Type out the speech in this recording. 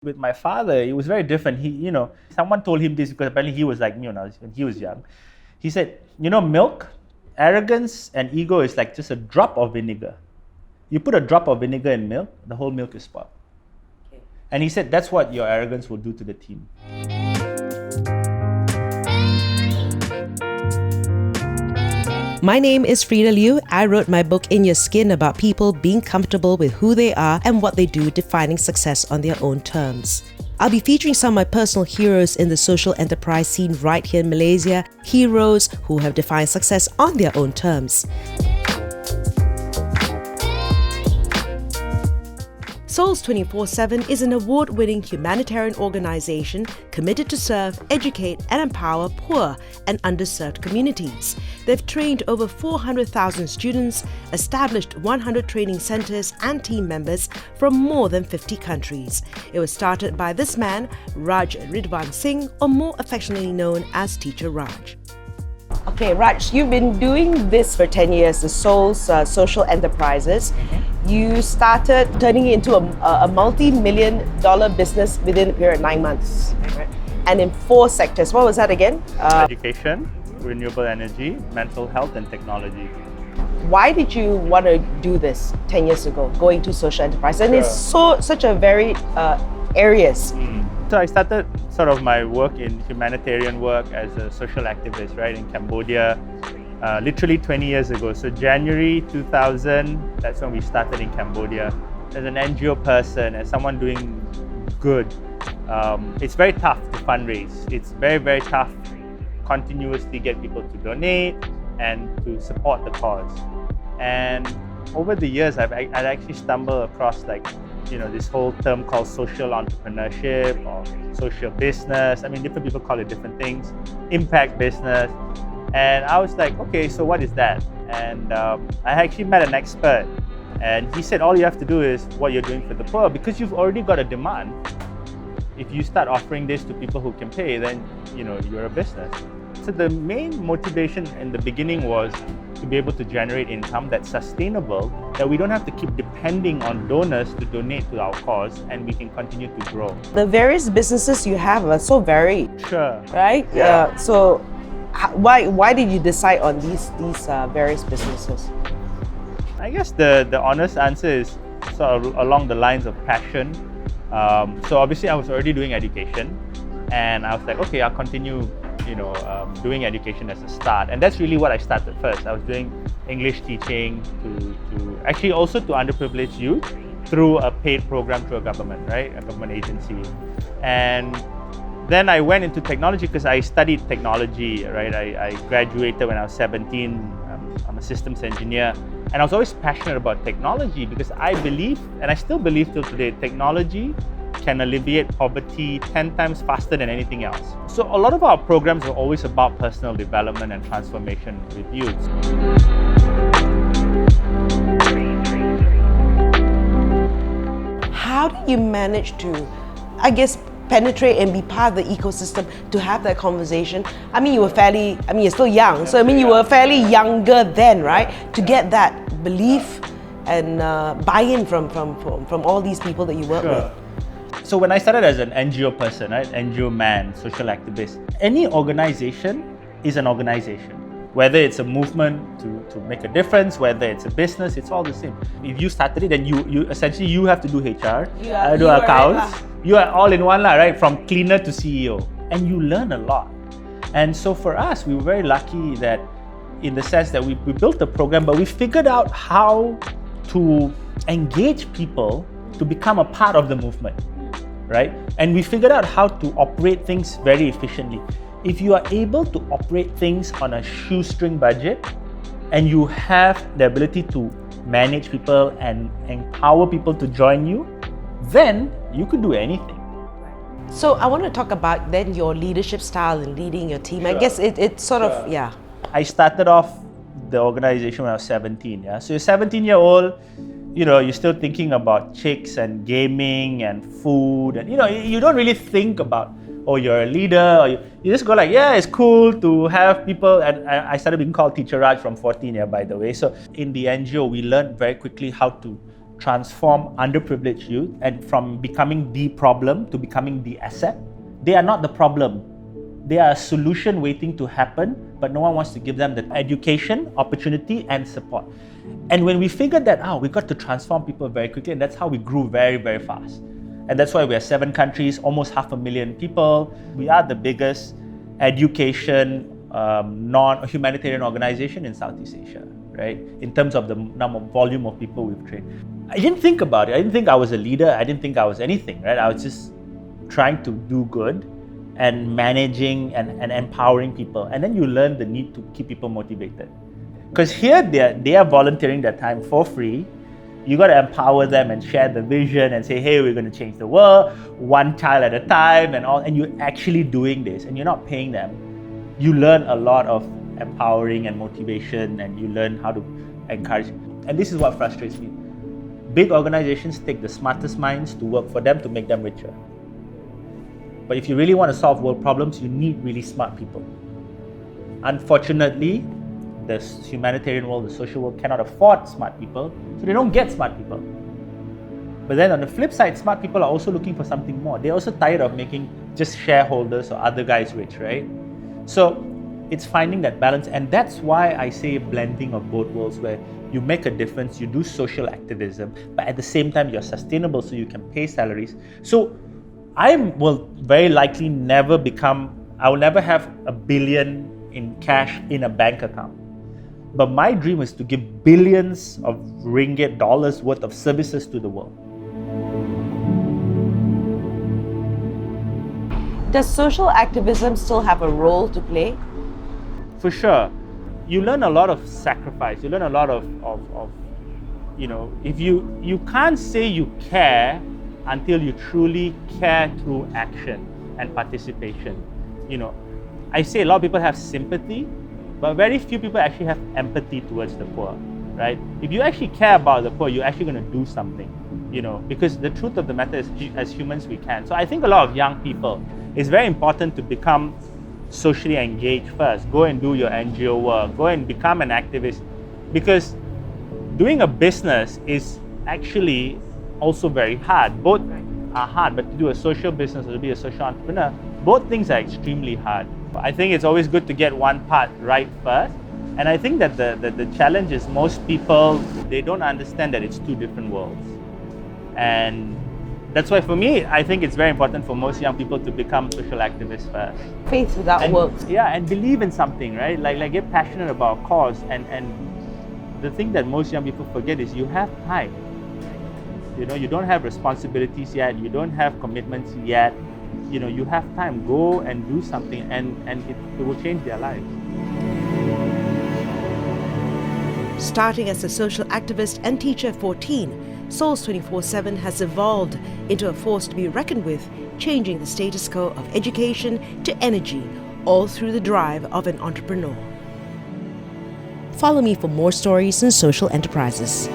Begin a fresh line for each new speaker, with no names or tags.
With my father, it was very different. Someone told him this because apparently he was like me when he was young. He said, milk, arrogance and ego is like just a drop of vinegar. You put a drop of vinegar in milk, the whole milk is spoiled. Okay. And he said, that's what your arrogance will do to the team.
My name is Frida Liu. I wrote my book In Your Skin about people being comfortable with who they are and what they do, defining success on their own terms. I'll be featuring some of my personal heroes in the social enterprise scene right here in Malaysia, heroes who have defined success on their own terms. SOLS 24/7 is an award-winning humanitarian organization committed to serve, educate and empower poor and underserved communities. They've trained over 400,000 students, established 100 training centers and team members from more than 50 countries. It was started by this man, Raj Singh, or more affectionately known as Teacher Raj. Okay, Raj, you've been doing this for 10 years, the SOLS social enterprises. You started turning it into a multi-million-dollar business within a period of 9 months. And in 4 sectors. What was that again?
Education, renewable energy, mental health and technology.
Why did you want to do this 10 years ago, going to social enterprise? And it's such a very areas.
So I started sort of my work in humanitarian work as a social activist, right, in Cambodia, literally 20 years ago. So January 2000, that's when we started in Cambodia. As an NGO person, as someone doing good, it's very tough to fundraise. It's very, very tough to continuously get people to donate and to support the cause. And over the years, I'd actually stumbled across this whole term called social entrepreneurship or social business. I mean, different people call it different things, impact business. And I was like, okay, so what is that? And I actually met an expert and he said, all you have to do is what you're doing for the poor because you've already got a demand. If you start offering this to people who can pay, then you're a business. So the main motivation in the beginning was to be able to generate income that's sustainable, that we don't have to keep depending on donors to donate to our cause, and we can continue to grow.
The various businesses you have are so varied.
Sure.
Right?
Yeah.
So why did you decide on these various businesses?
I guess the honest answer is sort of along the lines of passion. So obviously I was already doing education, and I was like, okay, I'll continue doing education as a start. And that's really what I started first. I was doing English teaching to actually also to underprivileged youth through a paid program through a government, right? A government agency. And then I went into technology because I studied technology, right? I graduated when I was 17. I'm a systems engineer. And I was always passionate about technology because I believe, and I still believe till today, technology can alleviate poverty 10 times faster than anything else. So a lot of our programs are always about personal development and transformation with youth.
How do you manage to, penetrate and be part of the ecosystem to have that conversation? You're still young, so you were fairly younger then, right? To get that belief and buy-in from all these people that you work with.
So when I started as an NGO person, right, NGO man, social activist, any organization is an organization. Whether it's a movement to make a difference, whether it's a business, it's all the same. If you started it, then you essentially you have to do HR, do accounts. You are all in one, right? From cleaner to CEO, and you learn a lot. And so for us, we were very lucky that, in the sense that we built a program, but we figured out how to engage people to become a part of the movement. Right? And we figured out how to operate things very efficiently. If you are able to operate things on a shoestring budget and you have the ability to manage people and empower people to join you, then you could do anything.
So I want to talk about then your leadership style in leading your team. Sure. I guess it's sort of, yeah.
I started off the organization when I was 17. Yeah? So you're 17-year-old, you're still thinking about chicks and gaming and food, and you don't really think about, you're a leader, or you just go like, yeah, it's cool to have people. And I started being called Teacher Raj from 14, by the way. So in the NGO, we learned very quickly how to transform underprivileged youth and from becoming the problem to becoming the asset. They are not the problem. They are a solution waiting to happen, but no one wants to give them the education, opportunity, and support. And when we figured that out, we got to transform people very quickly, and that's how we grew very, very fast. And that's why we are 7 countries, almost 500,000 people. We are the biggest education, non-humanitarian organization in Southeast Asia, right? In terms of the volume of people we've trained. I didn't think about it. I didn't think I was a leader. I didn't think I was anything, right? I was just trying to do good and managing and empowering people. And then you learn the need to keep people motivated. Because here they are volunteering their time for free. You got to empower them and share the vision and say, hey, we're going to change the world, one child at a time and all. And you're actually doing this and you're not paying them. You learn a lot of empowering and motivation, and you learn how to encourage. And this is what frustrates me. Big organizations take the smartest minds to work for them to make them richer. But if you really want to solve world problems, you need really smart people. Unfortunately, the humanitarian world, the social world cannot afford smart people, so they don't get smart people. But then on the flip side, smart people are also looking for something more. They're also tired of making just shareholders or other guys rich, right? So it's finding that balance, and that's why I say blending of both worlds, where you make a difference, you do social activism, but at the same time you're sustainable so you can pay salaries. So I will very likely I will never have $1 billion in cash in a bank account. But my dream is to give billions of ringgit, dollars worth of services to the world.
Does social activism still have a role to play?
For sure. You learn a lot of sacrifice. You learn a lot of if you can't say you care until you truly care through action and participation. I say a lot of people have sympathy, but very few people actually have empathy towards the poor, right? If you actually care about the poor, you're actually going to do something, because the truth of the matter is, as humans, we can. So I think a lot of young people, it's very important to become socially engaged first. Go and do your NGO work. Go and become an activist, because doing a business is actually also very hard. Both are hard, but to do a social business or to be a social entrepreneur, both things are extremely hard. I think it's always good to get one part right first. And I think that the challenge is most people, they don't understand that it's two different worlds. And that's why for me, I think it's very important for most young people to become social activists first.
Faith without works.
Yeah, and believe in something, right? Like get passionate about a cause. And the thing that most young people forget is you have time. You don't have responsibilities yet. You don't have commitments yet. You have time. Go and do something, and it will change their lives.
Starting as a social activist and teacher at 14, SOLS 24/7 has evolved into a force to be reckoned with, changing the status quo of education to energy, all through the drive of an entrepreneur. Follow me for more stories and social enterprises.